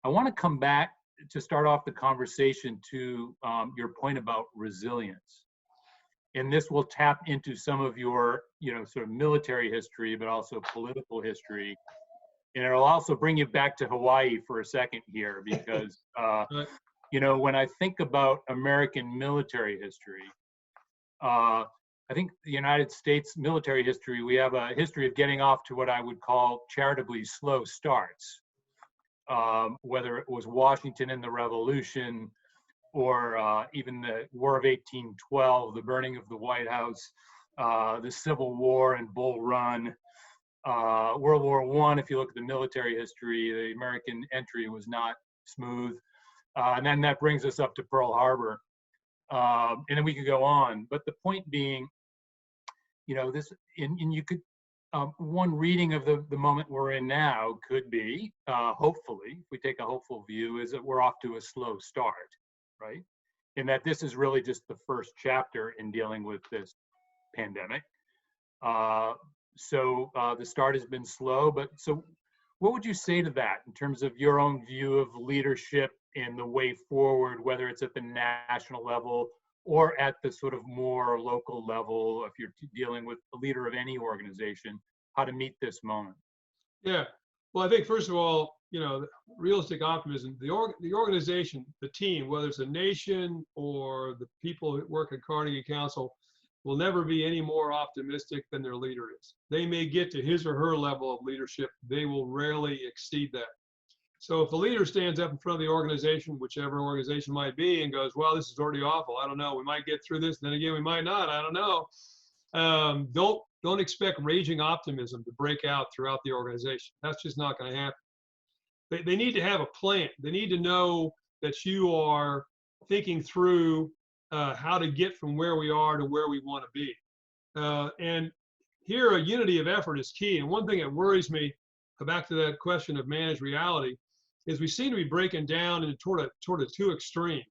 I want to come back to start off the conversation to your point about resilience. And this will tap into some of your, sort of military history, but also political history. And it'll also bring you back to Hawaii for a second here, because, when I think about American military history, I think the United States military history, we have a history of getting off to what I would call charitably slow starts. Whether it was Washington and the Revolution, or even the War of 1812, the burning of the White House, the Civil War and Bull Run, World War I, if you look at the military history, the American entry was not smooth. And then that brings us up to Pearl Harbor. And then we could go on. But the point being, this, and you could, one reading of the moment we're in now could be, hopefully, if we take a hopeful view, is that we're off to a slow start, right? And that this is really just the first chapter in dealing with this pandemic. So the start has been slow, but so what would you say to that in terms of your own view of leadership and the way forward, whether it's at the national level or at the sort of more local level, if you're dealing with the leader of any organization, how to meet this moment? Yeah, well, I think first of all, realistic optimism, the organization, the team, whether it's a nation or the people that work at Carnegie Council, will never be any more optimistic than their leader is. They may get to his or her level of leadership. They will rarely exceed that. So if the leader stands up in front of the organization, whichever organization might be, and goes, well, this is already awful. I don't know. We might get through this. Then again, we might not. I don't know. Don't expect raging optimism to break out throughout the organization. That's just not going to happen. They need to have a plan. They need to know that you are thinking through how to get from where we are to where we want to be. And here, a unity of effort is key. And one thing that worries me, back to that question of managed reality, is we seem to be breaking down into toward a two extremes.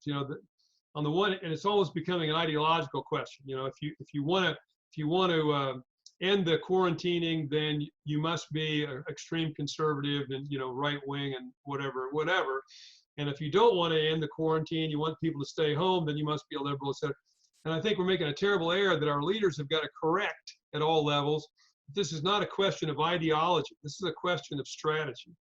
On the one, and it's almost becoming an ideological question. If you want to end the quarantining, then you must be an extreme conservative and right wing and whatever. And if you don't want to end the quarantine, you want people to stay home, then you must be a liberal, etc. And I think we're making a terrible error that our leaders have got to correct at all levels. This is not a question of ideology. This is a question of strategy.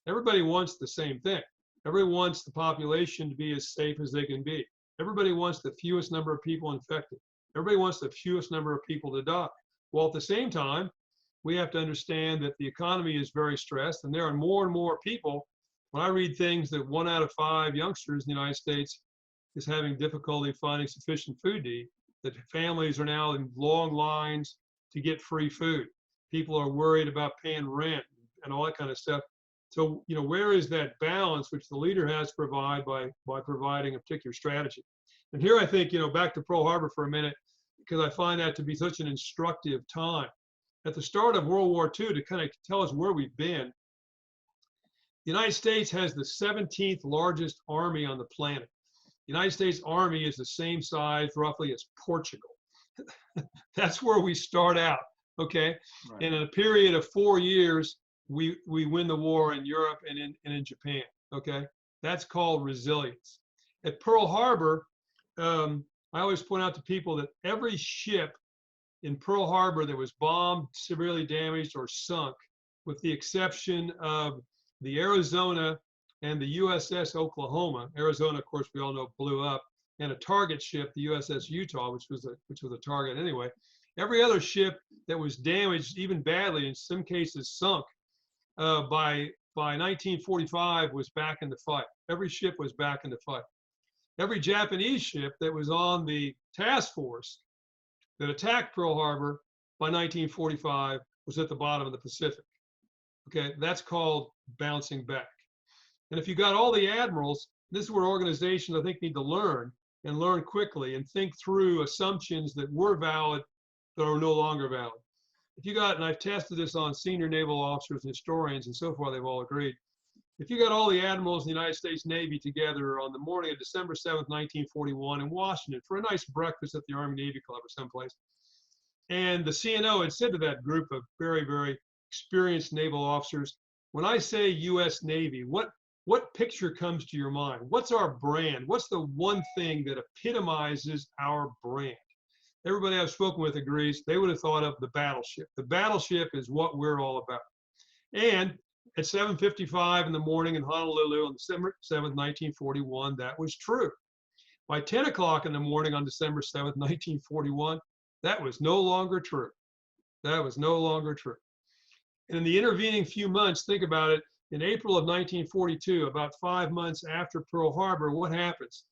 Everybody wants the same thing. Everybody wants the population to be as safe as they can be. Everybody wants the fewest number of people infected. Everybody wants the fewest number of people to die. Well, at the same time, we have to understand that the economy is very stressed, and there are more and more people. When I read things that 1 out of 5 youngsters in the United States is having difficulty finding sufficient food to eat, that families are now in long lines to get free food. People are worried about paying rent and all that kind of stuff. So, where is that balance which the leader has to provide by providing a particular strategy? And here I think, back to Pearl Harbor for a minute, because I find that to be such an instructive time. At the start of World War II, to kind of tell us where we've been, the United States has the 17th largest army on the planet. The United States Army is the same size, roughly, as Portugal. That's where we start out, okay? Right. And in a period of 4 years, we win the war in Europe and in Japan, okay? That's called resilience. At Pearl Harbor, I always point out to people that every ship in Pearl Harbor that was bombed, severely damaged, or sunk, with the exception of the Arizona and the USS Oklahoma. Arizona, of course, we all know blew up, and a target ship, the USS Utah, which was a target anyway. Every other ship that was damaged, even badly, in some cases sunk, by 1945 was back in the fight. Every ship was back in the fight. Every Japanese ship that was on the task force that attacked Pearl Harbor by 1945 was at the bottom of the Pacific. Okay, that's called bouncing back. And if you got all the admirals, this is where organizations, I think, need to learn and learn quickly and think through assumptions that were valid that are no longer valid. If you got, and I've tested this on senior naval officers and historians, and so far they've all agreed, if you got all the admirals in the United States Navy together on the morning of December 7th, 1941 in Washington for a nice breakfast at the Army Navy Club or someplace, and the CNO had said to that group of very, very experienced naval officers, when I say U.S. Navy, what what picture comes to your mind? What's our brand? What's the one thing that epitomizes our brand? Everybody I've spoken with agrees they would have thought of the battleship. The battleship is what we're all about. And at 7:55 in the morning in Honolulu on December 7th, 1941, that was true. By 10 o'clock in the morning on December 7th, 1941, that was no longer true. That was no longer true. And in the intervening few months, think about it, in April of 1942, about 5 months after Pearl Harbor, what happens?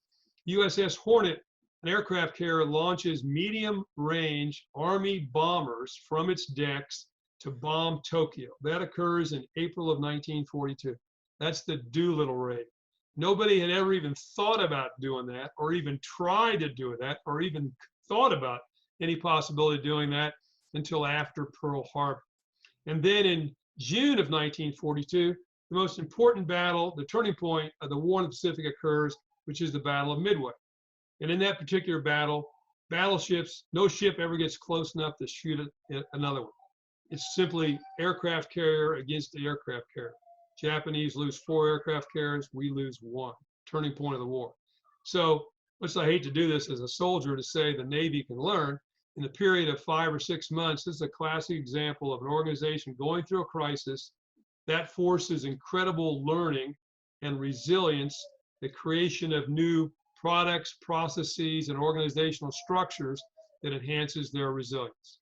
USS Hornet, an aircraft carrier, launches medium-range Army bombers from its decks to bomb Tokyo. That occurs in April of 1942. That's the Doolittle raid. Nobody had ever even thought about doing that, or even tried to do that, or even thought about any possibility of doing that until after Pearl Harbor. And then in June of 1942, the most important battle, the turning point of the war in the Pacific occurs, which is the Battle of Midway. And in that particular battle, battleships, no ship ever gets close enough to shoot another one. It's simply aircraft carrier against the aircraft carrier. Japanese lose 4 aircraft carriers, we lose 1. Turning point of the war. So, which I hate to do this as a soldier to say the Navy can learn, in the period of 5 or 6 months, this is a classic example of an organization going through a crisis that forces incredible learning and resilience, the creation of new products, processes, and organizational structures that enhances their resilience.